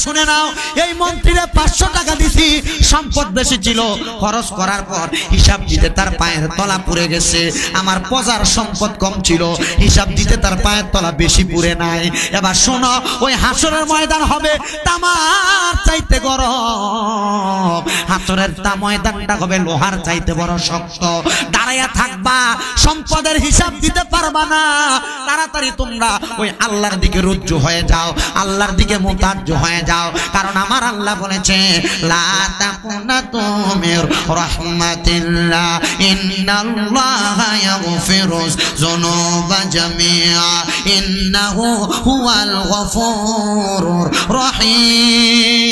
শুনে নাও, এই মন্ত্রীরে 500 টাকা দিছি, সম্পদ বেশি ছিল, খরচ করার পর হিসাব দিতে তার পায়ের তলা পুড়ে গেছে। আমার প্রজার সম্পদ কম ছিল, হিসাব দিতে তার পায়ের তলা বেশি পুড়ে নাই। এবার শোনো, ওই হাসরের ময়দান হবে তামার চাইতে গরম, হাসরের ময়দানটা হবে লোহার চাইতে বড় শক্ত। দাঁড়াইয়া থাকবা, সম্পদের হিসাব দিতে পারবা না। তাড়াতাড়ি তোমরা ওই আল্লাহর দিকে রুজু হয়ে যাও, আল্লাহর দিকে মুতাজ্জ হয়ে যাও। কারণ আমার আল্লাহ বলেছে, লা তাকুনাতু মির রাহমাতিল্লাহ ইন্নাল্লাহা ইয়াগফিরুজ যুনুবা জামিআ ইন্নাহু হুয়াল গফুরুর রহিম।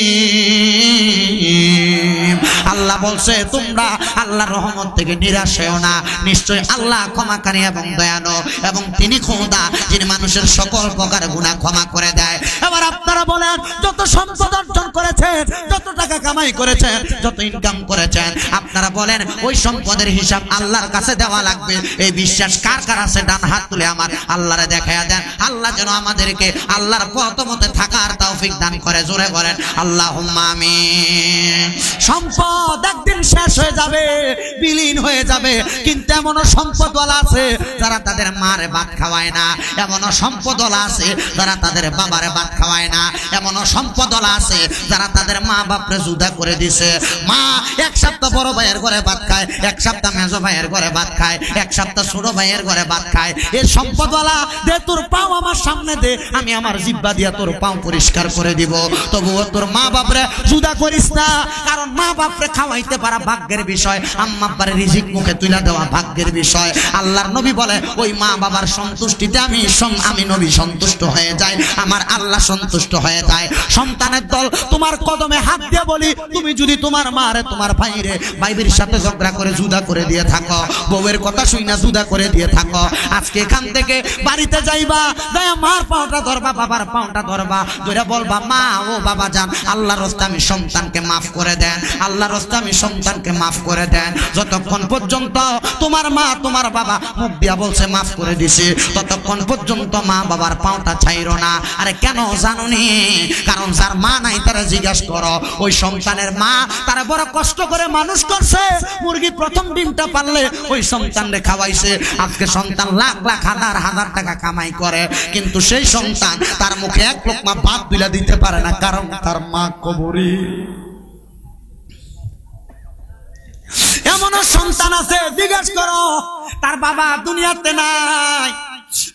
আল্লাহ বলছে, তোমরা আল্লাহর রহমত থেকে নিরাশ হও না, নিশ্চয় আল্লাহ ক্ষমাকারী এবং দয়ালু, এবং তিনি খোদা যিনি মানুষের সকল প্রকার গুনাহ ক্ষমা করে দেয়। এবার আপনারা বলেন, যত সম্পদ অর্জন করেছেন, যত টাকা কামাই করেছেন, যত ইনকাম করেছেন, আপনারা বলেন ওই সম্পদের হিসাব আল্লাহর কাছে দেওয়া লাগবে। এই বিশ্বাস কার কার আছে? ডান হাত তুলে আমার আল্লাহরে দেখায়া দেন। আল্লাহ যেন আমাদেরকে আল্লাহর পথমতে থাকার তৌফিক দান করে। জোরে বলেন আল্লাহুম্মা আমিন। সম্পদ একদিন শেষ হয়ে যাবে, বিলীন হয়ে যাবে, কিন্তু এমনও সম্পদওয়ালা আছে যারা তাদের মারে ভাত খাওয়ায় না, এমনও সম্পদওয়ালা আছে যারা তাদের বাবারে ভাত খাওয়ায় না, এমনও সম্পদওয়ালা আছে যারা তাদের মা বাপরে জুদা করে দিছে। মা এক সপ্তাহ বড় ভাইয়ের ঘরে ভাত খায়, এক সপ্তাহ মেজো ভাইয়ের ঘরে ভাত খায়, এক সপ্তাহ ছোট ভাইয়ের ঘরে ভাত খায়। এই সম্পদওয়ালা দে, তোর পাও আমার সামনে দে, আমি আমার জিহ্বা দিয়া তোর পাও পরিষ্কার করে দিব। তবুও তোর মা বাপরে জুদা করিস না, কারণ মা বাপরে খাওয়াইতে পারা ভাগ্যের বিষয়, আম্মা আব্বারে রিজিক মুখে তুলে দেওয়া ভাগ্যের বিষয়। আল্লাহর নবী বলে, ওই মা বাবার সন্তুষ্টিতে আমি নবী সন্তুষ্ট হয়ে যাই, আমার আল্লাহ সন্তুষ্ট হয়ে যায়। সন্তানের দল তোমার কদমে হাত দিয়ে বলি, তুমি যদি তোমার মারে, তোমার ভাইরে, ভাইয়ের সাথে ঝগড়া করে জুদা করে দিয়ে থাকো, বউয়ের কথা শুই না জুদা করে দিয়ে থাকো, আজকে এখান থেকে বাড়িতে যাইবা, দয়া মার পাওটা ধরবা, বাবার পাওটা ধরবা, ধরে বলবা, মা ও বাবা যান, আল্লাহর রাস্তায় আমি সন্তানকে মাফ করে দেন, আল্লাহর রাস্তায় আমি সন্তানকে মাফ করে দেন। যতক্ষণ পর্যন্ত তোমার মা তোমার বাবা মুখ দিয়া বলছে মাফ করে দিছে, ততক্ষণ পর্যন্ত মা বাবার পাওটা ছাইরো না। আরে কেন জানোনি? কারণ যার মা নাই তারা জিজ্ঞাসা করো, ওই সন্তানের মা তারা বড় কষ্ট করে মানুষ করছে, মুরগি প্রথম ডিমটা পারলে ওই সন্তানরে খাওয়াইছে। আজকে সন্তান লাখ লাখ হাজার হাজার টাকা কামাই করে, কিন্তু সেই সন্তান তার মুখে এক লোকমা ভাত তুলে দিতে পারে না, কারণ তার মা কবরে। এমনও সন্তান আছে, জিজ্ঞাসা করো, তার বাবা দুনিয়াতে নাই,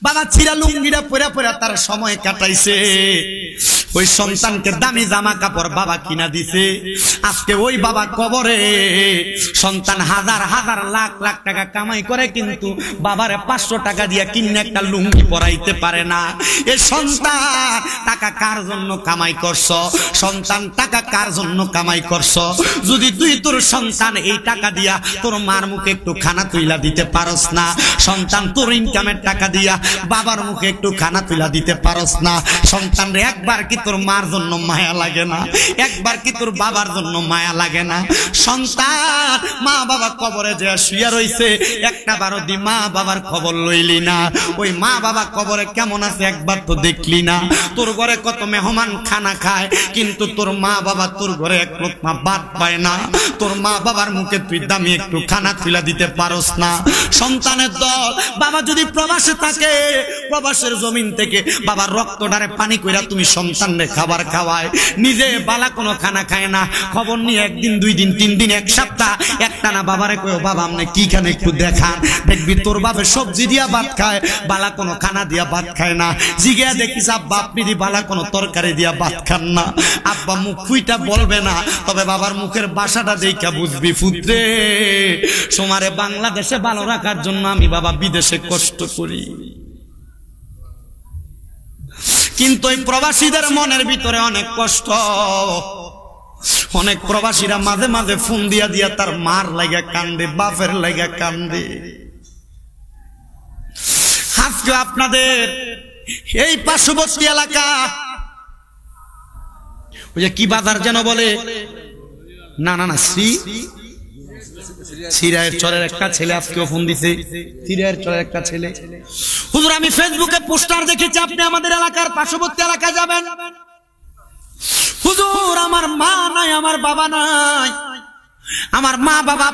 বাবা ছিঁড়া লুঙ্গিটা পরে পরে তার সময় কাটাইছে, ওই সন্তানকে দামি জামা কাপড় বাবা কিনা দিছে। আজকে ওই বাবা কবরে, সন্তান হাজার হাজার লাখ লাখ টাকা কামাই করে, কিন্তু বাবারে 500 টাকা দিয়ে কিনে একটা লুঙ্গি পরাইতে পারে না। এই সন্তান টাকা কার জন্য কামাই করছ? সন্তান টাকা কার জন্য কামাই করছ? যদি তুই তোর সন্তান এই টাকা দিয়া তোর মার মুখে একটু খানা তুইলা দিতে পারস না, সন্তান তোর ইনকামের টাকা দিয়া বাবার মুখে একটু খানা তুইলা দিতে পারস না, সন্তান রে একবার কি তোর মার জন্য মায়া লাগে না? একবার কি তোর বাবার জন্য মায়া লাগে না? সন্তান মা বাবা কবরে যে শুয়ে রইছে, একটা বারো দি মা বাবার খবর লইলি না। ওই মা বাবা কবরে কেমন আছে একবার তো দেখলি না? তোর ঘরে কত মেহমান খানা খায়, কিন্তু তোর মা বাবা তোর ঘরে এক লোকমা ভাত পায় না। তোর মা বাবার মুখে তুই দামি একটু খানা তুলে দিতে পারস না। সন্তানের দল, বাবা যদি প্রবাসে থাকে, প্রবাসের জমিন থেকে বাবার রক্তটারে পানি কইরা তুমি সন্তানরে খাবার খাওয়ায়, নিজে বালা কোনো খানা খায় না। খবর নিয়ে একদিন, 2 দিন, 3 দিন, 1 সপ্তাহ একটানা বাবারে কইও, বাবা আপনি কি খান একটু দেখান, দেখবি তোর বাবা সবজি দিয়া ভাত খায়, বালা কোনো খানা দিয়া ভাত খায় না। জিগিয়া দেখিস আব্বা আপনি দি বালা কোনো তরকারি দিয়া ভাত খান না। আব্বা মুখ ফুইটা বলবে না, তবে বাবার মুখের ভাষাটা দেখা বুঝবি, পুত্রে তোমারে বাংলাদেশে ভালো রাখার জন্য আমি বাবা বিদেশে কষ্ট করি। কিন্তু এই প্রবাসীদের মনের ভিতরে অনেক কষ্ট। অনেক প্রবাসীরা মাঝে মাঝে ফোন দিয়া দিয়া তার মার লাগা কান্দে, বাপের লাগা কান্দে। আজকে আপনাদের এই পার্শ্ববর্তী এলাকা, ওই যে কি বাজার যেন বলে, না না না, সিরায়ের চরের একটা ছেলে আজকেও ফোন দিছে, সিরায়ের চরের একটা ছেলে, হুজুর আমি ফেসবুকে পোস্টার দেখেছি, আপনি আমাদের এলাকার পার্শ্ববর্তী এলাকায় যাবেন। হুজুর আমার মা নাই, আমার বাবা নাই, আমার মা বাবা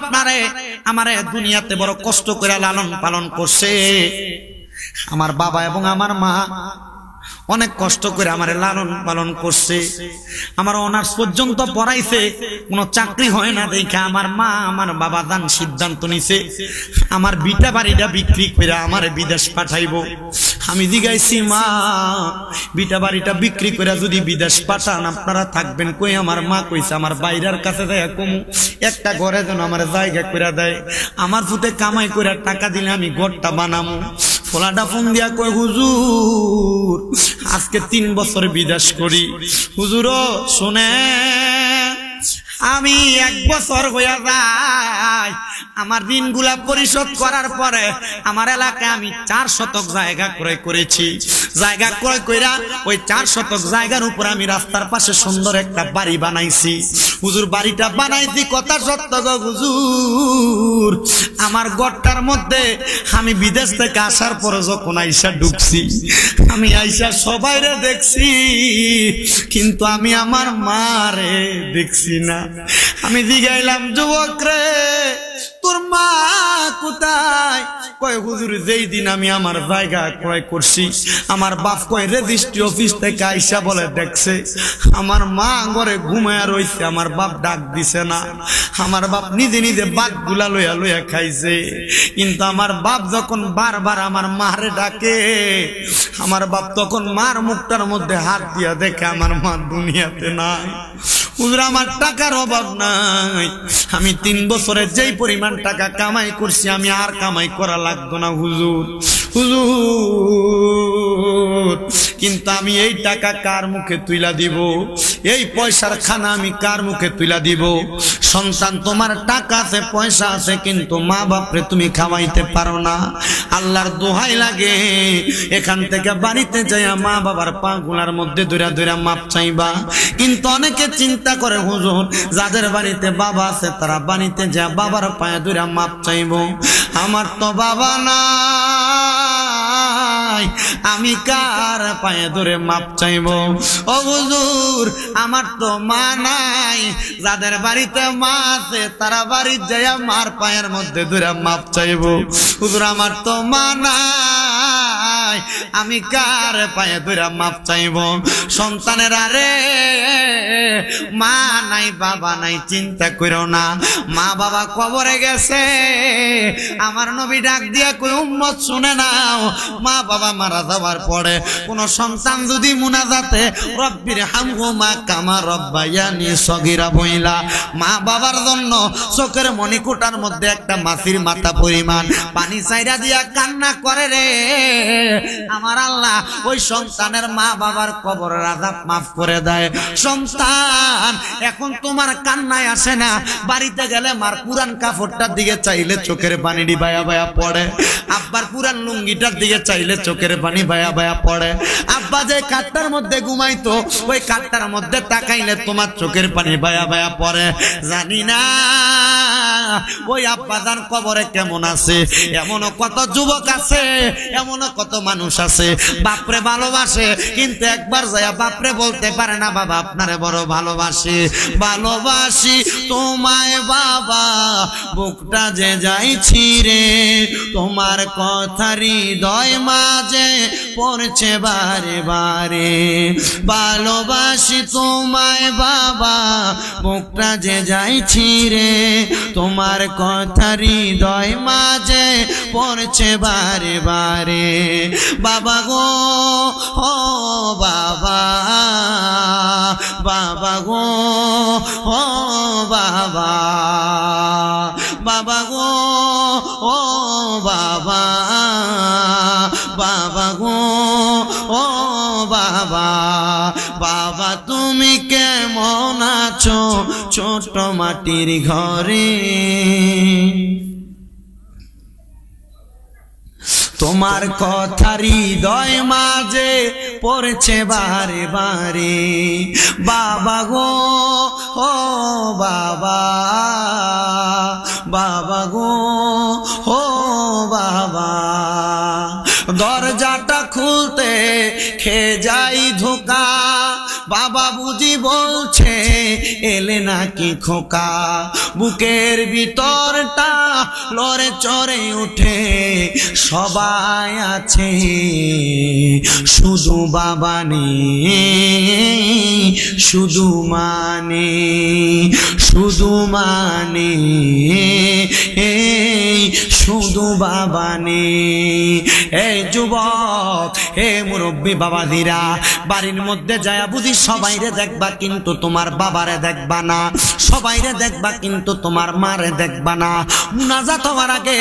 আমারে দুনিয়াতে বড় কষ্ট করে লালন পালন করছে। আমার বাবা এবং আমার মা অনেক কষ্ট করে আমারে লালন পালন করছে, আমার অনার্স পর্যন্ত পড়াইছে, কোনো চাকরি হয় না দেখে আমার মা আমার বাবা দান সিদ্ধান্ত নিছে আমার বিটা বাড়িটা বিক্রি করে আমারে বিদেশ পাঠাইবো। আমি জিগাইছি, মা বিটা বাড়িটা বিক্রি করে যদি বিদেশ পাঠান আপনারা থাকবেন কই? আমার মা কইছে, আমার বাইরের কাছে যায় কমু, একটা ঘরে যেন আমার জায়গা করে দেয়, আমার ফুটে কামাই করে টাকা দিলে আমি ঘরটা বানামু। ফোলাটা ফোন দিয়া কই, হুজুর আজকে 3 বছর বিদেশ করি। হুজুর শুনে আমি 1 বছর হইয়া যায়, আমার ঋণগুলা পরিশোধ করার পরে আমার এলাকায় আমি 4 শতক জায়গা ক্রয় করেছি। জায়গা ক্রয় কইরা ওই 4 শতক জায়গার উপর আমি রাস্তার পাশে সুন্দর একটা বাড়ি বানাইছি। হুজুর বাড়িটা বানাইছি কথা সত্য গো হুজুর, আমার ঘরটার মধ্যে আমি বিদেশ থেকে আসার পর যখন আইসা ঢুকছি, আমি আইসা সবাইরে দেখছি কিন্তু আমি আমার মারে দেখছি না। আমি জিগাইলাম, যুবক রে তোর মা কোথায়? কয় হুজুর যেই দিন আমি আমার জায়গা ক্রয় করছি আমার বাপ কয় রেজিস্ট্রি অফিস থেকে আইসা বলে দেখছে আমার মা ঘরে ঘুমায়া রইছে, আমার বাপ ডাক দিছে না, আমার বাপ নিজে নিজে ভাত গুলা লইয়া লইয়া খাইছে। কিন্তু আমার বাপ যখন বারবার আমার মারে ডাকে, আমার বাপ তখন মার মুখটার মধ্যে হাত দিয়া দেখে আমার মা দুনিয়াতে নাই। হুজুর আমার টাকার অভাব নাই, আমি 3 বছরে যেই পরিমাণ টাকা কামাই করছি আমি আর কামাই করা লাগতো না হুজুর। হুজুর কিন্তু আমি এই টাকা কার মুখে তুইলা দিব? এই পয়সার খানা আমি কার মুখে তুইলা দিব? সন্তান তোমার টাকা আছে পয়সা আছে কিন্তু মা বাপরে তুমি খাওয়াইতে পারো না। আল্লাহর দোহাই লাগে এখান থেকে বাড়িতে যাইয়া মা বাবার পা গুলার মধ্যে ধরে ধরে মাপ চাইবা। কিন্তু অনেকে চিন্তা করে হুজুর যাদের বাড়িতে বাবা আছে তারা বাড়িতে যা বাবার পায়ে ধরে মাপ চাইব। আমার তো বাবা নাই, আমি কার পায়ে ধরে মাপ চাইব? ও হুজুর আমার তো মা নাই, যাদের বাড়িতে মা আছে তারা বাড়িতে যাইয়া মার পায়ের মধ্যে ধরে মাপ চাইব। হুজুর আমার তো মা নাই, আমি কার পায়ে ধরে মাপ চাইব? সন্তানের আরে মা নাই বাবা নাই চিন্তা করো না, মা বাবা কবরে গেছে। আমার নবী ডাক দিয়া কই উম্মত শুনে নাও, মা বাবা মারা যাওয়ার পরে কোন সন্তান যদি মুনাজাতে রব্বির হামহুমা কামা রব্বায়ানি সগীরা বইলা, মা বাবার জন্য চোখের মণিকুটার মধ্যে একটা মাছির মাথা পরিমাণ পানি চাইরা দিয়া কান্না করে রে, আমার আল্লাহ ওই সন্তানের মা বাবার কবরের আযাব মাফ করে দেয়। সন্তান এখন তোমার কান্নায় আসে না, বাড়িতে গেলে মার পুরান কাপড়টার দিকে চাইলে চোখের পানি বায়া বায়া পড়ে, আব্বার পুরান লুঙ্গিটার দিকে চাইলে চোখের পানি বায়া বায়া পড়ে, আব্বা যে কাঠটার মধ্যে ঘুমাইতো ওই কাঠটার মধ্যে তাকাইলে তোমার চোখের পানি বায়া বায়া পড়ে। জানি না ওই আব্বাজান কবরে কেমন আছে। এমনও কত যুবক আছে, এমনও কত মানুষ আছে বাপরে ভালোবাসে কিন্তু একবার যায়া বাপরে বলতে পারে না বাবা আপনারে বড় ভালোবাসি, ভালোবাসি তোমায় বাবা বুকটা যে যাইছি রে, তোমার কথা হৃদয় মাঝে পড়ছে বারে বারে, ভালোবাসি তোমায় বাবা বুকটা যে যাইছি রে, তোমার কথা হৃদয় মাঝে পড়ছে বারে বারে। বাবা গো ও বাবা, বাবা গো ও বাবা, বাবা গো ও বাবা, বাবা গো ও বাবা, বাবা তুমি কেমন আছো ছোট মাটির ঘরে, তোমার কথা হৃদয় মাঝে পড়ছে বারে বারে। বাবা গো ও বাবা, বাবা গো ও বাবা, দরজাটা খুলতে খেয়ে যাই ধোকা, বাবা বুঝি বলছে এলে নাকি খোকা, বুকের ভিতরটা লড়ে চড়ে উঠে, সবাই আছে শুধু বাবা নেই, শুধু মানে, শুধু মানে, শুধু বাবা নেই। এই যুবক, হে মুরব্বী বাবাদিরা, বাড়ির মধ্যে যায় বুঝি সবাইরে দেখবা কিন্তু তোমার বাবারে দেখবা না, সবাইরে দেখবা কিন্তু তোমার মারে দেখবা না। মুনাজাত হওয়ার আগে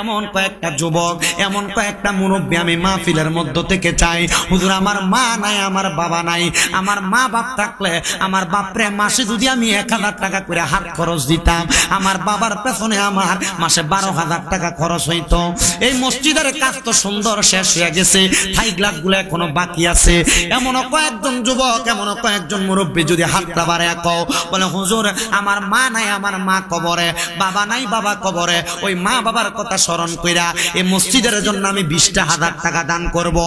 এমন কয়েকটা যুবক, এমন কয়েকটা মুরব্বী আমি মাহফিলের মধ্য থেকে চাই, হুজুর আমার মা নাই, আমার বাবা নাই, আমার মা বাপ থাকলে আমার বাপরে মাসে যদি আমি 1000 টাকা করে হাত খরচ দিতাম, আমার বাবার পেছনে আমার মাসে 12,000 টাকা খরচ হইতো। এই মসজিদের কাজ তো সুন্দর শেষ হয়ে গেছে, থাই গ্লাস গুলো এখনো বাকি আছে। এমন কয়েকজন যুবক, এমন কয়েকজন মুরব্বী যদি হাতটা বাড়ে কও, বলে হুজুর আমার মা নাই, আমার মা কবরে, বাবা নাই, বাবা কবরে, ওই মা বাবার কথা স্মরণ কইরা এই মসজিদের জন্য আমি 20,000 টাকা দান করব।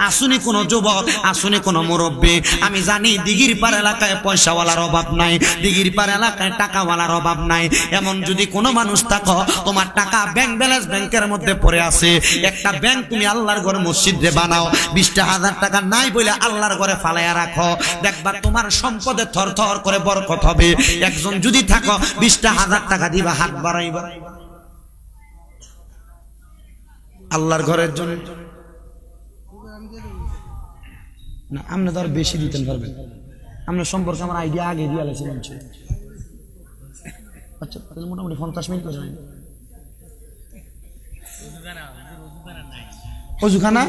আসুনি কোন যুবক, আসুনি কোন মুরব্বী, আমি জানি দিঘির পার এলাকায় পয়সাওয়ালার অভাব নাই, দিঘির পার এলাকায় টাকাওয়ালার অভাব নাই। এমন যদি কোনো মানুষ থাকো, তোমার টাকা ব্যাংক ব্যালেন্স ব্যাংকের মধ্যে পড়ে আছে, একটা ব্যাংক তুমি আল্লাহর ঘরে মসজিদে বানাও, 20,000 টাকা নাই বলে আল্লাহর ঘরে ফালাইয়া রাখো, দেখবা তোমার সম্পদে থর থর করে বরকত হবে। একজন যদি থাকো 20,000 টাকা দিবা, হাত বাড়াইবা আল্লাহর ঘরের জন্য না। আপনি তো আর বেশি দিতে পারবেন, আপনার সম্পর্কে আমার আইডিয়া আগে দিয়ে আলোচনা ছিল। আচ্ছা তাহলে মোটামুটি 50 মিনিট করে অজুখানা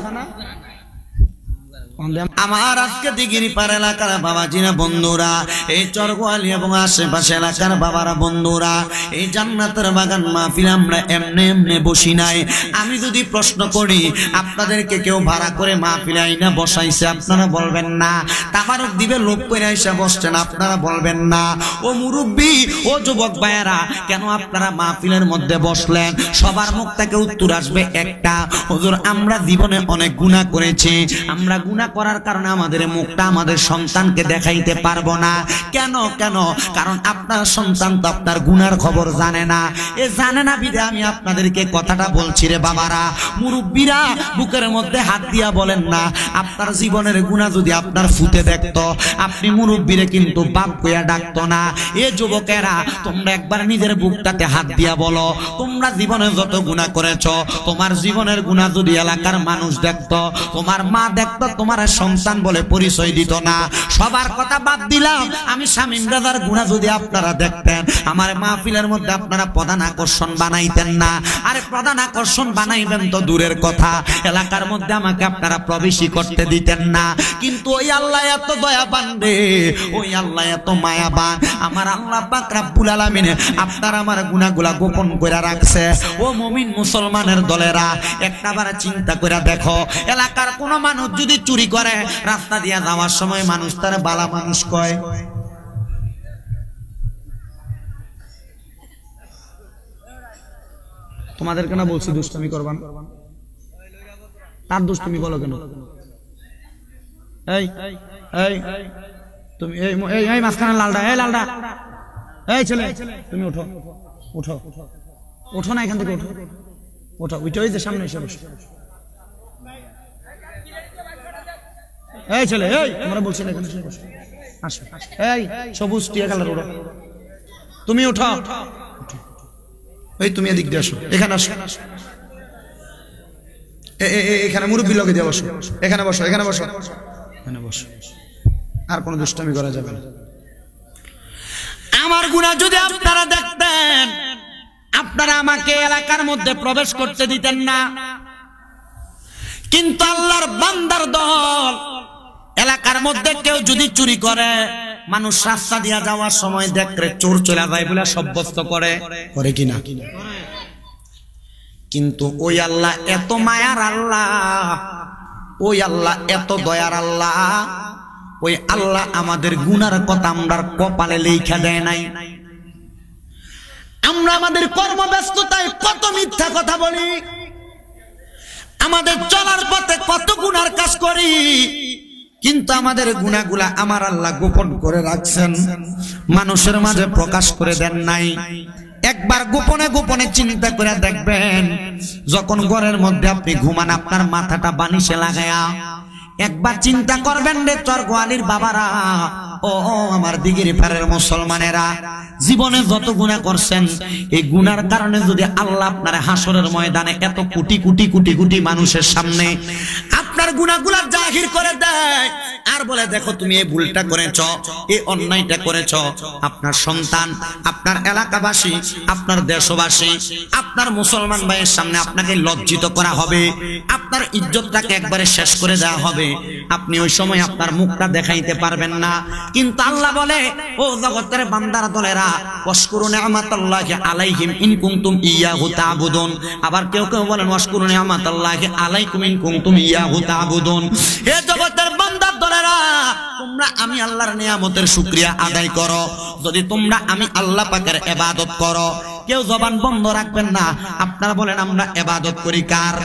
আমার আজকে দিঘির পার এলাকার বাবাজিরা বন্ধুরা, এই চরগোয়ালি এবং আশেপাশে এলাকার বাবারা বন্ধুরা, এই জান্নাতের বাগান মাহফিল আমরা এমনি এমনি বসি নাই। আমি যদি প্রশ্ন করি আপনাদেরকে কেউ ভাড়া করে মাহফিলে আইনা বসাইছে, আপনারা বলবেন না। তাবারক দিবে লোক করে আইসা বসছেন, আপনারা বলবেন না। ও মুরব্বী, ও যুবক ভাইয়েরা, কেন আপনারা মাহফিলের মধ্যে বসলেন? সবার মুখ থেকে উত্তর আসবে একটা, হুজুর আমরা জীবনে অনেক গুনাহ করেছি, আমরা গুনাহ করার কারণে আমাদের মুখটা আমাদের সন্তানকে দেখাইতে পারবো না। কেন কেন? কারণ আপনার সন্তান তো আপনার গুনার খবর জানে না। এ জানে না বিদে আমি আপনাদেরকে কথাটা বলছি রে বাবারা, মুরব্বীরা বুকের মধ্যে হাত দিয়া বলেন না, আপনার জীবনের গুনাহ যদি আপনার ফুটে দেখতো, আপনি মুরব্বীরে কিন্তু বাপ কইয়া ডাকতো না। এ যুবকেরা, তোমরা একবার নিজের বুকটাতে হাত দিয়া বলো, তোমরা জীবনে যত গুনাহ করেছো, তোমার জীবনের গুনাহ যদি এলাকার মানুষ দেখতো, তোমার মা দেখতো, তোমার সন্তান বলে পরিচয় দিত না। সবার কথা বাদ দিলাম, আমি শামীম রাজার গুনাহ যদি আপনারা দেখতেন, আমার মাহফিলের মধ্যে আপনারা প্রধান আকর্ষণ বানাইতেন না। আরে প্রধান আকর্ষণ বানাইবেন তো দূরের কথা, এলাকার মধ্যে আমাকে আপনারা প্রবেশই করতে দিতেন না। কিন্তু ওই আল্লাহ এত দয়াবান রে, ওই আল্লাহ এত মায়াবান, আমার আল্লাহ পাক রব্বুল আলামিন আপনার আমার গুনাহগুলা গোপন করে রাখছে। ও মুমিন মুসলমানের দলেরা, একটাবার চিন্তা করে দেখো, এলাকার কোন মানুষ যদি চুরি করে, রাস্তা দিয়া যাওয়ার সময় মানুষ তার বালা মানুষ কয়, তোমাদের কেন বলছি দুষ্টুমি করবান, তার দুষ্টুমি বলো কেন? এই এই তুমি এই মাঝখানে লালডা, এই লালডা, এই ছেলে তুমি ওঠো, ওঠো ওঠো না, এখান থেকে ওঠো, ওঠো, ওই যে সামনে এসে বসো। এই ছেলে, এই আমরা বলছি না, এখানে বসো, আসো। এই সবুজ টিয়া কালার ওঠো, তুমি ওঠো, এই তুমি এদিক দিয়ে আসো, এখানে আসো, এখানে মুরব্বী লগে দিয়ে বসো, এখানে বসো, এখানে বসো, এখানে বসো। আর কোনো দুষ্টামি করা যাবে না। আমার গুনাহ যদি আপনারা দেখতেন, আপনারা আমাকে এলাকার মধ্যে প্রবেশ করতে দিতেন না। কিন্তু আল্লাহর বান্দার দল, এলাকার মধ্যে কেউ যদি চুরি করে, মানুষ রাস্তা দিয়া যাওয়ার সময় দেখলে চোর চলে যায় বলে সাব্যস্ত করে, করে কিনা? কিন্তু ওই আল্লাহ এত মায়ার আল্লাহ, ওই আল্লাহ এত দয়ার আল্লাহ, ওই আল্লাহ আমাদের গুনার কথা আমরা কপালে লেখা দেয় নাই। আমরা আমাদের কর্মব্যস্ততায় কত মিথ্যা কথা বলি, আমাদের চলার পথে কত গুনার কাজ করি, কিন্তু আমাদের গুনাহগুলা আমার আল্লাহ গোপন করে রাখছেন, মানুষের মাঝে প্রকাশ করে দেন নাই। একবার গোপনে গোপনে চিন্তা করে দেখবেন, যখন ঘরের মধ্যে আপনি ঘুমান আপনার মাথাটা বানিশে লাগায়া একবার চিন্তা করবেন রে চর গোয়ালির বাবারা, ও আমার দিগির পাড়ের মুসলমানেরা, জীবনে যত গুনাহ করছেন এই গুনার কারণে যদি আল্লাহ আপনার হাসরের ময়দানে এত কোটি কোটি কোটি কোটি মানুষের সামনে আপনার গুনাহগুলা জাহির করে দেয় আর বলে দেখো তুমি এই ভুলটা করেছো, এই অন্যায়টা করেছো, আপনার সন্তান, আপনার এলাকাবাসী, আপনার দেশবাসী, আপনার মুসলমান ভাইয়ের সামনে আপনাকে লজ্জিত করা হবে, আপনার ইজ্জতটাকে একবারে শেষ করে দেওয়া হবে, আপনি ওই সময় আপনার মুখটা দেখাইতে পারবেন না। কিন্তু আল্লাহ বলে, ও জগতের বান্দারা দলেরা, ওয়াশকুরু নি'মাতাল্লাহি আলাইহিম ইন কুনতুম ইয়াহু তা'বুদুন। আবার কেউ কেউ বলেন ওয়াশকুরু নি'মাতাল্লাহি আলাইকুম ইন কুনতুম ইয়াহু তা'বুদুন। হে জগতের বান্দার দলেরা, তোমরা আমি আল্লাহর নিয়ামতের শুকরিয়া আদায় করো যদি তোমরা আমি আল্লাহ পাকের ইবাদত করো। কেউ জবান বন্ধ রাখবেন না। আপনারা বলেন আমরা ইবাদত করি কার?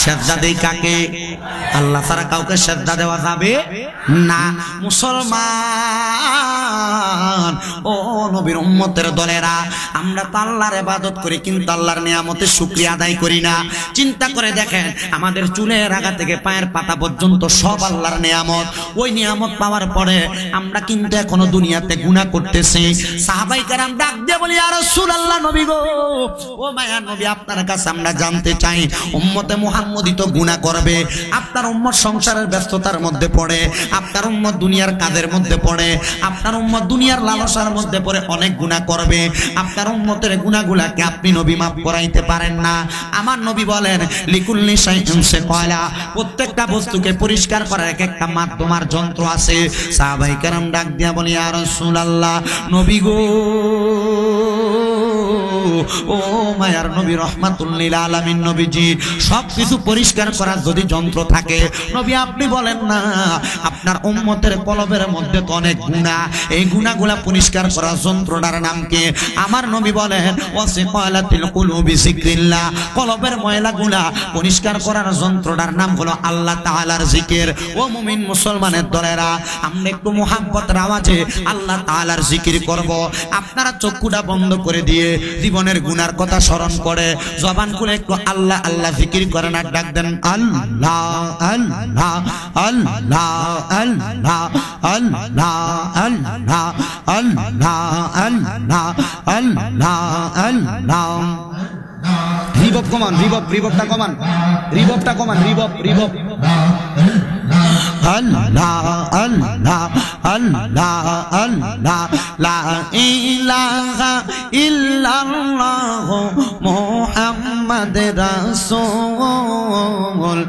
সেজদা দেই কাকে? আল্লাহ ছাড়া কাউকে সেজদা দেওয়া যাবে না। মুসলমান ও নবীর উম্মতের দলেরা, আমরা তো আল্লাহর ইবাদত করি কিন্তু আল্লাহর নিয়ামতের শুকরিয়া আদায় করি না। চিন্তা করে দেখেন, আমাদের চুলের আগা থেকে পায়ের পাতা পর্যন্ত সব আল্লাহর নিয়ামত। ওই নিয়ামত পাওয়ার পরে আমরা কিন্তু এখনো দুনিয়াতে গুনাহ করতেছি। সাহাবায়ে কেরাম ডাক দিয়ে বলি, ইয়া রাসূলুল্লাহ, নবী গো, ও মায়ার নবী, আপনার কাছে আমরা জানতে চাই, উম্মতে মুহাম্মদী তো গুনাহ করবে, আপনার উম্মত সংসারের ব্যস্ততার মধ্যে পড়ে, আপনার উম্মত দুনিয়ার কাজের মধ্যে পড়ে, আপনার উম্মত দুনিয়ার লালসার মধ্যে পড়ে অনেক গুনাহ করবে, আপনার উম্মতের গুনাহগুলাকে আপনি নবী মাফ করাইতে পারেন না। আমার নবী বলেন, লিকুল্লি শাইইন সাকালা, প্রত্যেকটা বস্তুকে পরিষ্কার করার এক একটা মাধ্যম আর যন্ত্র আছে। সাহাবায়ে কেরাম ডাক দিয়া বলি, ইয়া রাসূলুল্লাহ, নবী গো, ও মায়ার নবী, রাহমাতুল লিল আলামিন নবীজি, সবকিছু পরিষ্কার করার যদি যন্ত্র থাকে, নবী আপনি বলেন না আপনার উম্মতের কলবের মধ্যে তো অনেক গুনাহ, এই গুনাহগুলা পরিষ্কার করার যন্ত্রটার নাম কি? আমার নবী বলেন, ওয়াসিকালাতিল কুলুবি যিকরিল্লাহ, কলবের ময়লাগুলা পরিষ্কার করার যন্ত্রটার নাম হলো আল্লাহ তাআলার জিকির। ও মুমিন মুসলমানের দলেরা, আমরা একটু মুহাব্বতের আওয়াজে আল্লাহ তাআলার জিকির করব। আপনারা চক্ষুটা বন্ধ করে দিয়ে জীবনের গুনার কথা স্মরণ করে জবান খুলে একটু আল্লাহ আল্লাহ জিকির করেন আর ডাক দেন, আল্লাহ আল্লাহ আল্লাহ আল্লাহ আল্লাহ আল্লাহ আল্লাহ আল্লাহ আল্লাহ আল্লাহ। রিবব কমান, রিববটা কমান, রিববটা কমান, রিবব আল্লাহ আল্লাহ আল্লাহ আল্লাহ, লা ইলাহা ইল্লাল্লাহ মুহাম্মদ রাসূল,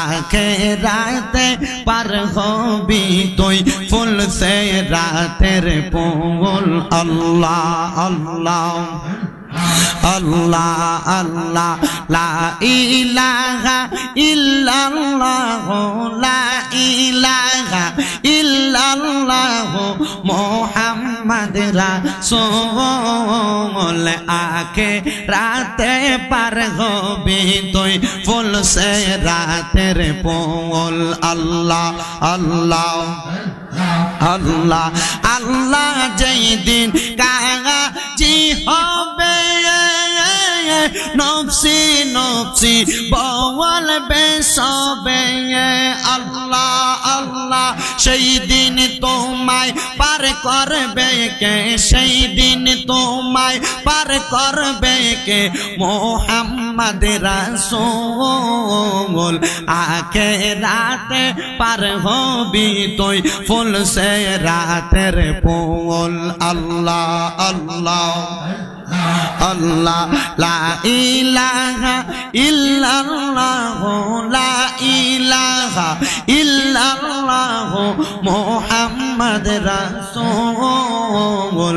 আখিরাতে পার হবি তুই ফুল সে রাতের ফুল। আল্লাহ আল্লাহ আল্লাহ আল্লাহ, লা ইলাহা ইল্লাল্লাহ, লা ইলাহা ইল্লাল্লাহ মুহাম্মদ রাসূল, আখিরাতে পার হবি তুই ফুল সে রাতের ফুল। আল্লাহ আল্লাহ আল্লাহ আল্লাহ, যেই দিন কাজী হবে নফসি নফসি বলবে সবে, আল্লাহ আল্লাহ, সেই দিন তোমায় পার করবে কে? সেই দিন তোমায় পার করবে কে? মুহাম্মদ রাসূল, আখিরাতে পার হবি তুই ফুল সে রাতের ফুল। আল্লাহ আল্লাহ আল্লাহ, লা ইলাহা ইল্লাল্লাহ, লা ইলাহা ইল্লাল্লাহ মুহাম্মদ রাসূল,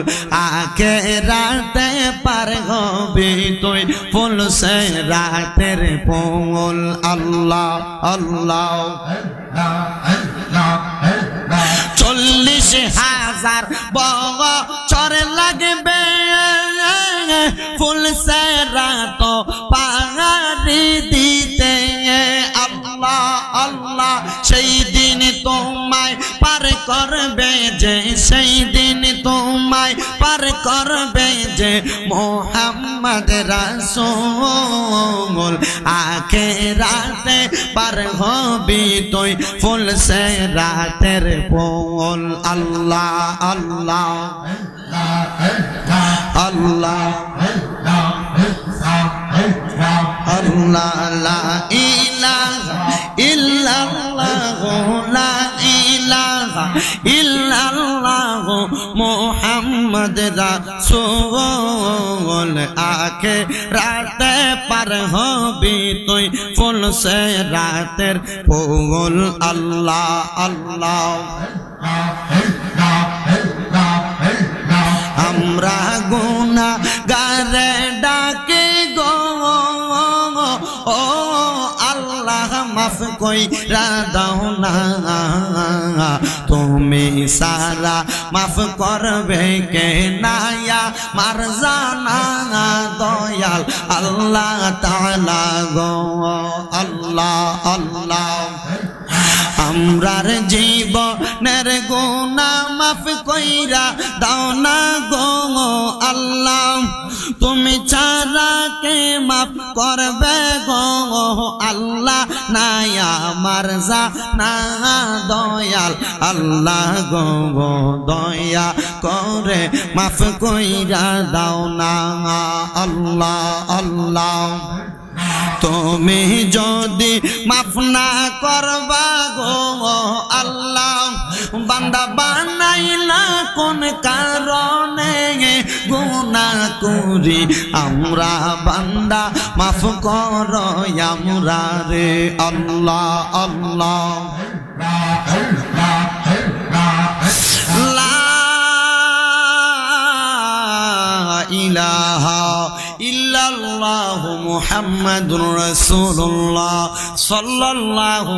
আখিরাতে পার হবি তুই ফুল সে রাতের ফুল। আল্লাহ আল্লাহ 40,000 বছর লাগবে ফুল সে রাত পাহাড়ি দিতে। আল্লাহ আল্লাহ, সেই দিন তোমার করবে যে সেই দিন তোমায় পার করবে যে মোহাম্মদ রাসূল আখিরাতে পার হবি তুই ফুল সে রাতের ফুল আল্লাহ আল্লাহ আল্লাহ আল্লাহ লা ইলাহা ইল্লাল্লাহ লা ইলাহা ইল্লাল্লাহ মুহাম্মদ রাসূল আখিরাতে পার হবি তুই ফুল সে রাতের ফুল আল্লাহ আল্লাহ আমরা গুনাহগারে ডাকি গো ও আল্লাহ মাফ কইরা দাও না তুমি সারা মাফ করবে কে নায়া মারজানা দয়াল আল্লাহ তাআলা গো আল্লাহ আল্লাহ আমরার জীবনের গুনাহ মাফ কইরা দাও না গো আল্লাহ তুমি ছাড়া কে মাফ করবে গো আল্লাহ নাই আমার জানা দয়াল আল্লাহ গো দয়া করে মাফ কইরা দাও না আল্লাহ আল্লাহ তুমি যদি মাফ না করবা গো আল্লাহ বান্দা বানাইলা কোন কারণে গুনাহ করি আমরা বান্দা মাফ করো আমরা রে আল্লাহ আল্লাহ লা ইলাহা ইল্লাল্লাহু মুহাম্মাদুর রাসূলুল্লাহ সাল্লাল্লাহু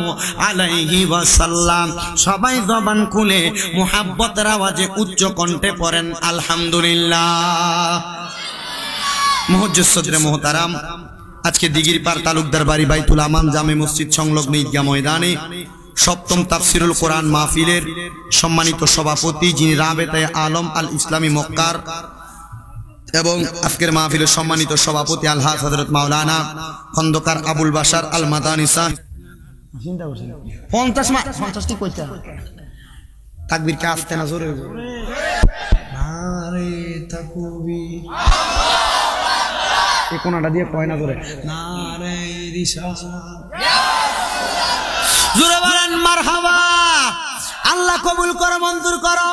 আলাইহি ওয়াসাল্লাম। সবাই জবান খুলে মুহাব্বতের আওয়াজে উচ্চ কণ্ঠে পড়েন আলহামদুলিল্লাহ। মুহজ্জজ সদরে মুহতারাম, আজকে দিগিরপাড় তালুকদার বাড়ি বাইতুল আমান জামে মসজিদ সংলগ্ন ঈদগাহ ময়দানে সপ্তম তাফসিরুল কোরআন মাহফিলের সম্মানিত সভাপতি, যিনি রাবেতায়ে আলম আল ইসলামী মক্কার, এবং আজকের মাহফিলের সম্মানিত সভাপতি আলহাজ হযরত মাওলানা খন্দকার আবুল বাশার আল মাদানী সাহেব। 50টি কইতা তাকবীর কে আসতে না জোরে নারে তাকবীর এই কোনাটা দিয়ে কয় না জোরে নারে রিসালাত জোরে বলেন মারহাবা। আল্লাহ কবুল করো, মঞ্জুর করো।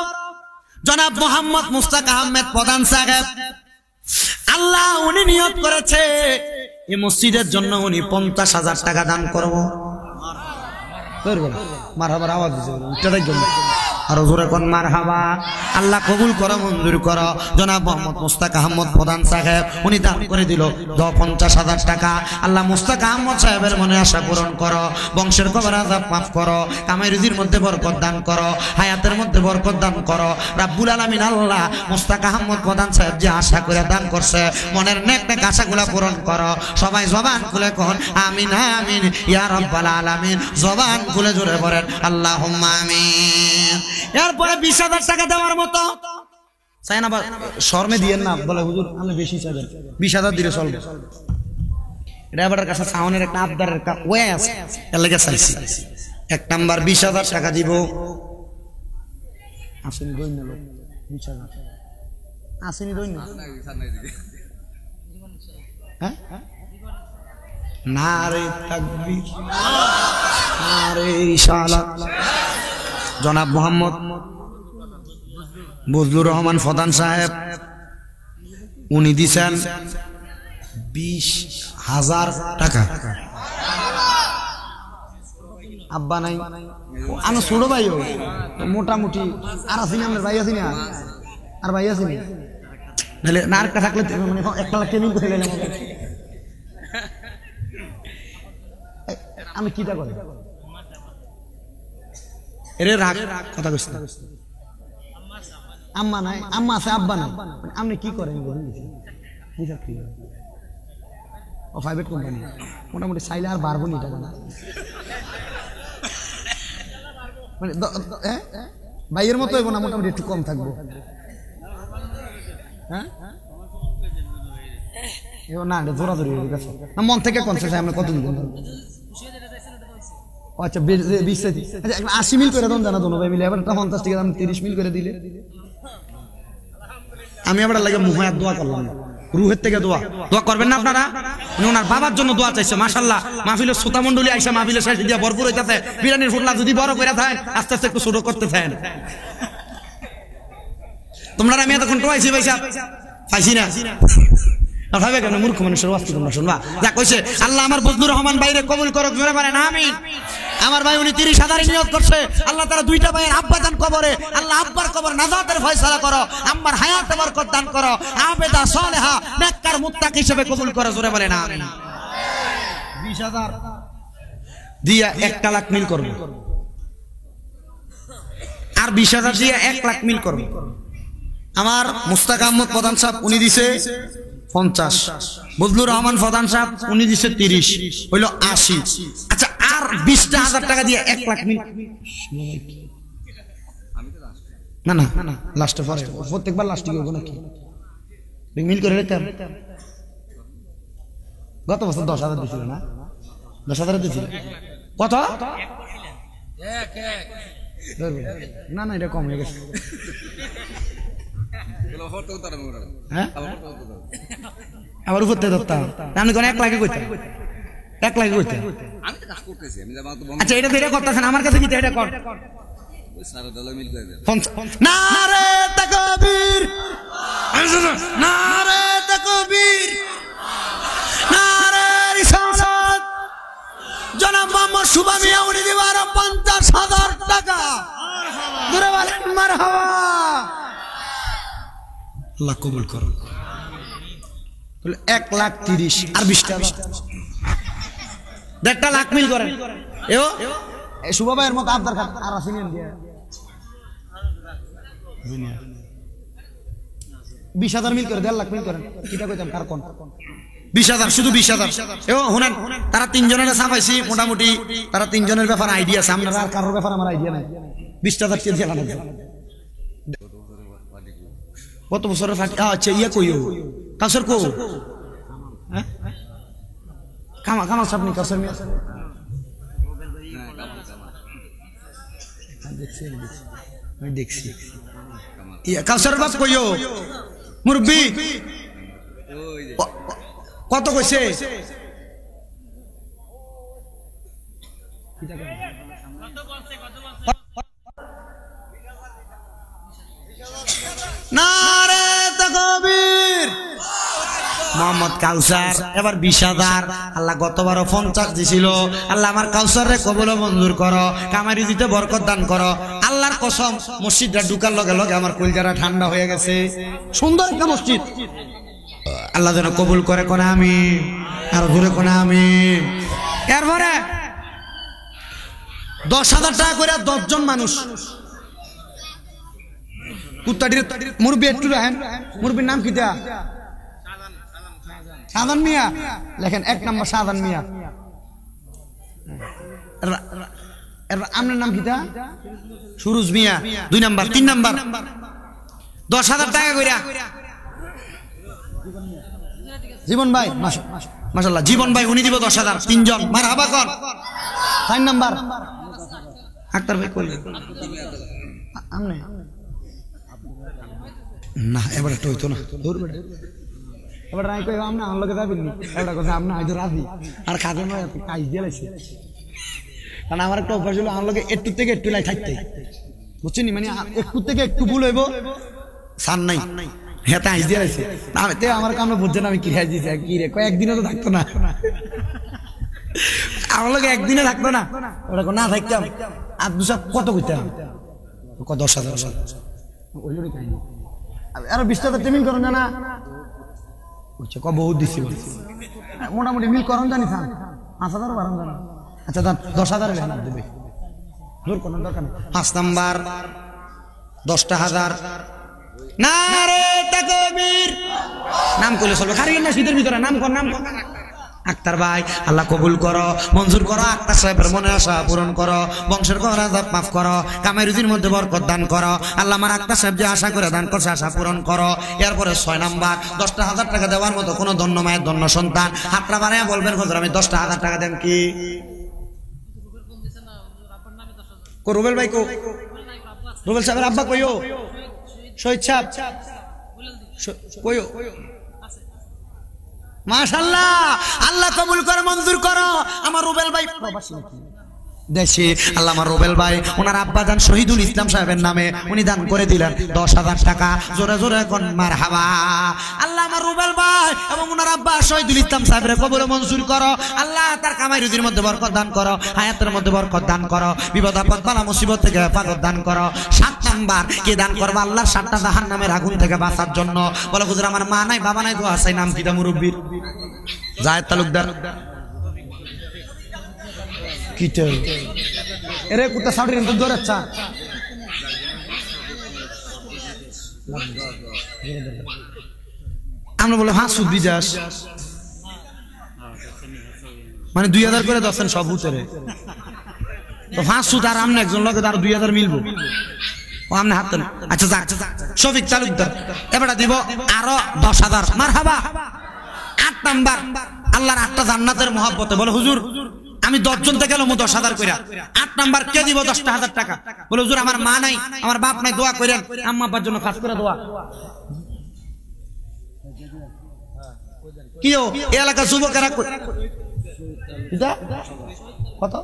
জনাব মোহাম্মদ মুস্তাক আহমেদ প্রধান সাহেব, আল্লাহ উনি নিয়ত করেছে এই মসজিদের জন্য উনি 50,000 টাকা দান করবো। মারহাবার আওয়াজ দিছে আরো জোরে কোন মারহাবা। আল্লাহ কবুল করো, মঞ্জুর করো। জনাব মোহাম্মদ মুস্তাক আহমদ প্রধান সাহেব উনি দান করে দিল 50,000 টাকা। আল্লাহ মুস্তাক আহমদ সাহেবের মনে আশা পূরণ করো, বংশের কবর আযাব মাফ করো, কামাই রুজির মধ্যে বরকত দান করো, হায়াতের মধ্যে বরকত দান করো রাব্বুল আলামিন। আল্লাহ মুস্তাক আহমদ প্রধান সাহেব যে আশা করে দান করছে মনের নেক নেক আশাগুলা পূরণ করো। সবাই জবান খুলে কোন আমিন আমিন ইয়া রাব্বাল আলামিন। জবান খুলে জোরে পড়েন আল্লাহুম্মা আমিন। এরপরে 20,000 টাকা দেওয়ার মতো চাই না, শর্মে দিয়েন না, বলে হুজুর আপনি বেশি চাইবেন, 20,000 দিলে চলবে। এটা আবার কাছে সাউনের একটা আবদারের একটা ওয়ে আছে, এর লাগি চাইছি। 1 নাম্বার 20,000 টাকা দিব। আসেনি দইন না 20,000 আসেনি দইন না, হ্যাঁ নারে তাকবীর নারে রিসালাত। জনাব মোহাম্মদ বজলুর রহমান প্রধান সাহেব উনি দিছেন 20,000 টাকা। আব্বা নাই, আমি ছোট ভাই মোটামুটি আর আসিনি, আমার ভাই আসিনি, আর ভাই আসিনি নাহলে না আরেকটা থাকলে মানে 1 লাখ কেমিন করে গেলাম। আমি কিটা করি এরে রাগ কথা কইছ, আম্মা নাই, আম্মা আছে আব্বা নাই, আপনি কি করেন ও প্রাইভেট কোম্পানি মোটামুটি চাইলে আর বাড়বো নি টাকা না, মানে ভাইয়ের মতো হইব না, মোটামুটি একটু কম থাকবো। হ্যাঁ না, এটা জোরাজোরি হয়ে গেছে না, মন থেকে কনসেপ্ট আমরা কত দিন। আচ্ছা 20 আচ্ছা 80 মিল করে দেন জানা দোনো ভাই মিলে, এবার 50 টাকা দাম 30 মিল করে দিলে আমি আবার লাগে মুহায়াত দোয়া করলাম, রুহের থেকে দোয়া করবেন না আপনারা? ওনার বাবার জন্য দোয়া চাইছে। মাশাআল্লাহ মাহফিলের শ্রোতা মণ্ডলী আইসা মাহফিলের শেষ দিয়া ভরপুর হইতাছে। বিরিয়ানির ফুটলা যদি বড় করে থাকেন আস্তে আস্তে একটু ছোট করতে থাকেন। তোমরা আমি এতক্ষণ টোয়াইছি পয়সা পাইছি না ভাবে কেন? মূর্খ মানুষের ওয়াজ কি তোমরা শুনবা? যা কইছে আল্লাহ আমার বজলুর রহমান ভাইরে কবুল করুক, জোরে বলেন আমিন। আমার ভাই উনি 30,000 নিয়ত করছে, আল্লাহ তাআলা দুইটা ভাইয়ের আব্বা দান কবরে, আল্লাহ আব্বার কবর নাজাতের ফয়সালা করো, আম্মার হায়াতে বরকত দান করো, আবেদা সালেহা নেককার মুত্তাকি হিসেবে কবুল করো, জোরে বলেন আমিন। 20,000 দিয়া 1 লাখ মিল করবে, আর 20,000 দিয়া 1 লাখ মিল করবে। আমার মুস্তাক আহমদ প্রধান সাহেব উনি দিছে 50, বজলুর রহমান প্রধান সাহেব উনি দিছে 30, হইল 80। আচ্ছা আর 20,000 টাকা দিয়ে 1 লাখ মিল। না না না লাস্টে পরে প্রত্যেকবার লাস্টে করবো নাকি মিল করে রেখতাম। গত বছর 10,000 দিছিল না? 10,000 দিছিল কত? না না এটা কম হয়ে গেছে। আবার উপর থেকে ধরতাম আমি কোন 1 লাখে কইতাম, 1 লাখে কইতাম। আচ্ছা এটা এটা করতেছেন আমার কাছে কি এটা কর। নারে তাকবীর, নারে তাকবীর, নারে রিসালাত। জনাব মোহাম্মদ সুবা মিয়া উনি দিবার 50,000 টাকা। জোরে বলেন মারহাবা। আল্লাহ কবুল করুন। 1,30,000 আর 20,000 1.5 লাখ মিল করেন। এও শুভ ভাইয়ের মতো আবদার খান আর আসেন দিয়া 20,000 মিল করে 1.5 লাখ মিল করেন। কিটা কইতাম কার কোন 20,000 শুধু 20,000। এও শুনেন তারা 3 জনের ছাপাইছি, মোটামুটি তারা 3 জনের ব্যাপার আইডিয়া আছে, আপনারা আর কারোর ব্যাপার আমার আইডিয়া নাই। 20,000 কে দিয়ে লাগবে কত বছরের ফাঁকি? আচ্ছা ইয়া কইও কাউসার কো হ্যাঁ কামাল সাহেব কাউসার মিয়া দেখছি ইয়া কাউসার বাপ কইও মুরব্বি কত কইছে? নারে তাকবীর। মোহাম্মদ কাউসার এবার 20,000। আল্লাহ গতবারও 50 দিছিল। আল্লাহ আমার কাউসারে কবুল মঞ্জুর করো, কামারি দিতে বরকত দান করো। আল্লাহর কসম মসজিদটা ঢুকার লগে লগে আমার কলজাটা ঠান্ডা হয়ে গেছে। সুন্দর একটা মসজিদ, আল্লাহ যেন কবুল করে কোন আমি আর ঘুরে কোন আমি। এরপরে 10,000 টাকা করে 10 জন মানুষ মুরব্বী একটু রাখেন। মুরব্বীর নাম কি? শাহজাহান মিয়া লেখেন। 1 নম্বর শাহজাহান মিয়া। আপনার নাম কি? সুরুজ মিয়া। 2 নম্বর। 3 নম্বর 10,000 টাকা কইরা জীবন ভাই। মাশাআল্লাহ জীবন ভাই উনি দিব 10,000। 3 জন মারহাবা কর। 4 নম্বর আক্তার ভাই কইলেন আমনে না এবার একটা হইতো না ধরবে এবার রাই কই আমনা আমার লগে যাবেন নি এটা কথা আমনা হয়তো রাজি আর খাজে নয় কাজ দিয়ে লাইছে। কারণ আমার একটা অভ্যাস হলো আমার লগে একটু থেকে একটু লাই থাকতে, বুঝছেন নি? মানে একটু থেকে একটু ভুল হইব সান নাই হ্যাঁ তাই দিয়ে লাইছে। আমি তে আমার কামনা বুঝছেন আমি কি হাই দিছি কি রে কয়েকদিনও তো থাকতো না আমার লগে একদিনে থাকতো না। ওটা না থাকতাম আর দুসা কত কইতাম 10,000 ওইগুলো কাহিনী। আরো 20,000 টেমিং করুন জানা বহুত দিচ্ছি মোটামুটি মিল করুন জানি 5,000 বাড়ান জানা। আচ্ছা 10,000 দেবে জোর কোন দরকার নেই। 5 নাম্বার 10,000 নারে তাকবীর। নাম কইলে চলবে খারিয়েন না শীতের ভিতরে নাম কর নাম কর আক্তার ভাই আল্লাহ কবুল করো, মঞ্জুর করো, আক্তার সাহেবের মনে আশা পূরণ করো, বংশের ঘর আযাব মাফ করো, কামাই রুজির মধ্যে বরকত দান করো। আল্লাহ আমার আক্তার সাহেব যে আশা করে দান করছে আশা পূরণ করো। এরপরে 6 নাম্বার 10,000 টাকা দেওয়ার মতো কোনো ধন্য মায়ের ধন্য সন্তান হাতটা বাড়াইয়া বলবেন হুজুর আমি 10,000 টাকা দেন কি রুবেল ভাই কো রুবেল সাহেবের আব্বা কইও শহীদ সাহেব কইও মাশাআল্লাহ আল্লাহ কবুল করে মঞ্জুর করো। আমার রুবেল ভাই দেশে আল্লাহ আমার রুবেল ভাই ওনার আব্বা জান শহীদুল ইসলাম সাহেবের নামে উনি দান করে দিলেন 10,000 টাকা। জোরে জোরে কোন মারহাবা। আল্লাহ আমার রুবেল ভাই এবং ওনার আব্বা শহীদুল ইসলাম সাহেবের কবুল মঞ্জুর করো। আল্লাহ তার কামাই রুজির মধ্যে বরকত দান করো, হায়াতের মধ্যে বরকত দান করো, বিপদ আপদ বালা মুসিবত থেকে হেফাজত দান করো। 7 নাম্বার কে দান করবা আল্লাহর 7টা জাহান্নামের আগুন থেকে বাঁচার জন্য। বলে হুজুর আমার মা নাই বাবা নাই দোয়া চাই, নাম কিটা মুরব্বির জায়েদ তালুকদার কিটা এরে কুত্তা সাউরি কিন্তু দৌড় আচ্ছা আমরা বলে হ্যাঁ সুদ বিজাস মানে 2,000 করে দছেন সব উত্তরে তো 5 সুদ আর আমনে একজন লোকে আর 2,000 মিলবো ও আমনে হাত দেন। আচ্ছা যাক শফিক তালুকদার এবারে দিব আরো 10,000 মারহাবা। 8 নাম্বার আল্লাহর 8টা জান্নাতের মহব্বতে বলে হুজুর আমি 10 জন থেকে এলাম 10,000 কইরা। 8 নাম্বার কে দিব 10,000 টাকা? বলে হুজুর আমার মা নাই আমার বাপ নাই দোয়া করেন আম্মা আব্বার জন্য খাস করে দোয়া। কিও এই এলাকা যুবকেরা কত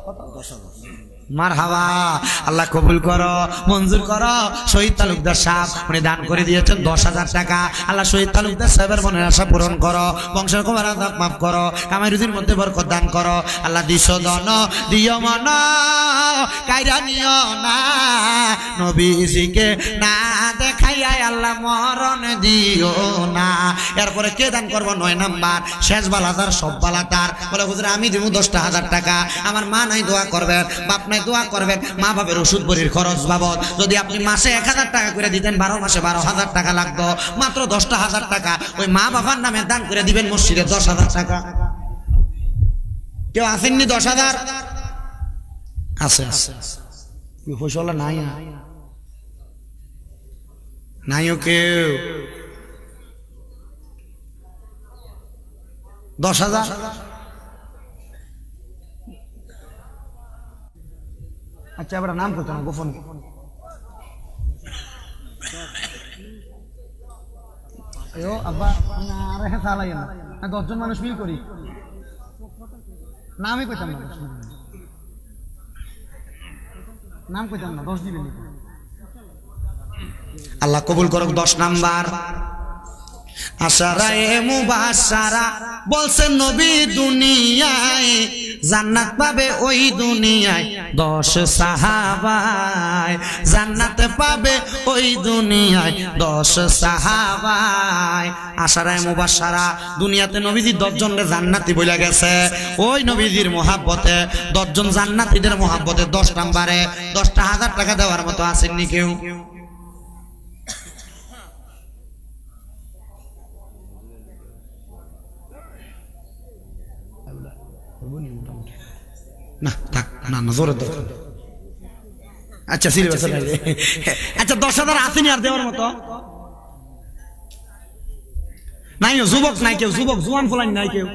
মারহাবা। আল্লাহ কবুল করো মঞ্জুর করো। শহীদ তালুকদার সাহেব উনি দান করে দিয়েছেন 10,000 টাকা। আল্লাহ শহীদ তালুকদার সাহেবের মনের আশা পূরণ করো, বংশের কবর আযাব মাফ করো, কামাই রুজির মধ্যে বরকত দান করো। আল্লাহ দিশো দন দিও মন কাইরা নিও না, নবীজিকে না দেখাইয়া আল্লাহ মরণ দিও না। এরপরে কে দান করবো 9 নাম্বার শেষ বালাদার সব বালাদার। বলে হুজুর আমি দিব 10,000 টাকা। আমার মা নাই দোয়া করবেন, বাপ নাই দোয়া করবেন, মা বাবার ওষুধ বড়ির খরচ বাবদ যদি আপনি মাসে 1,000 টাকা করে দিতেন 12 মাসে 12,000 টাকা লাগতো। মাত্র 10,000 টাকা ওই মা বাবার নামে দান করে দিবেন মসজিদে 10,000 টাকা। কেউ আসেননি 10,000? আছে পয়সা নাই নাইও কেউ 10,000 আচ্ছা এবার নাম করতো না গোপন আব্বা রেখে চালাই না 10 জন মানুষ মিল করি নামই কইতাম না, নাম কইতাম না 10 দিবেন। আল্লাহ কবুল করুক। 10 নাম্বার আশারায়ে মুবাশশারা বলছেন নবী দুনিয়ায় জান্নাত পাবে ওই দুনিয়ায় 10 সাহাবায়, জান্নাত পাবে ওই দুনিয়ায় 10 সাহাবায়। আশারায়ে মুবাশশারা দুনিয়াতে নবীজি 10 জনকে জান্নাতি বলে গেছে। ওই নবীজির মহব্বতে 10 জন জান্নাতীদের মহব্বতে 10 নম্বরে 10,000 টাকা দেওয়ার মতো আসেননি কেউ? না থাক না না জোরে দরকার। আচ্ছা সিলেবাস আচ্ছা 10,000 আসেনি আর দেওয়ার মতো নাই? যুবক নাই কেউ? যুবক জোয়ান ফলানি নাই কেউ?